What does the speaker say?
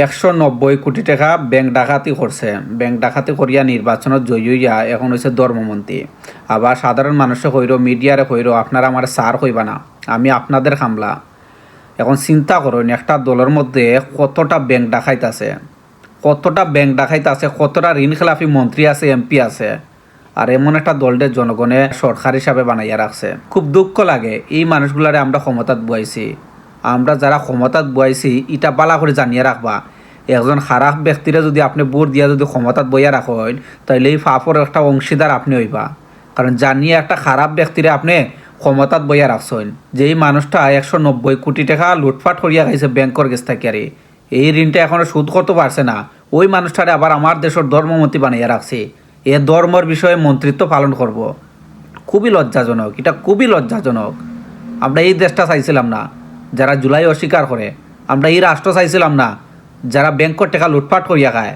190 কোটি টাকা ব্যাংক ডাকাতি করছে। ব্যাংক ডাকাতি করিয়া নির্বাচনত জয়ী হইয়া এখন হয়েছে ধর্মমন্ত্রী। আবার সাধারণ মানুষে কইর, মিডিয়ারে কইর, আপনারা আমার সার কইবা না, আমি আপনাদের খামলা। এখন চিন্তা করুন, একটা দলের মধ্যে কতটা ব্যাংক ডাকাইত আছে, কতটা ঋণ খেলাফি মন্ত্রী আছে, এমপি আছে। আর এমন একটা দলদের জনগণে সরকার হিসাবে বানাইয়া রাখছে। খুব দুঃখ লাগে, এই মানুষগুলারে আমরা ক্ষমতাত বুয়াইছি। আমরা যারা ক্ষমতাত বুয়াইছি ইটা বালা করে জানিয়ে রাখবা, একজন খারাপ ব্যক্তিরে যদি আপনি ভোট দিয়া যদি ক্ষমতাত বইয়া রাখেন, তাইলে এই ফাফর একটা অংশীদার আপনি হইবা। কারণ জানিয়ে একটা খারাপ ব্যক্তিরে আপনি ক্ষমতাত বইয়া রাখছেন, যে এই মানুষটা 190 কোটি টাকা লুটপাট করিয়া খাইছে ব্যাংকর গেছ থাকি। আর এই ঋণটা এখনো শোধ করতে পারছে না, ওই মানুষটারে আবার আমার দেশের ধর্মমন্ত্রী বানাইয়া রাখছে। এ ধর্মের বিষয়ে মন্ত্রিত্ব পালন করব। খুবই লজ্জাজনক, এটা খুবই লজ্জাজনক। আমরা এই দেশটা চাইছিলাম না যারা জুলাই অস্বীকার করে, আমরা এই রাষ্ট্র চাইছিলাম না যারা ব্যাংকের টাকা লুটপাট করিয়া খায়।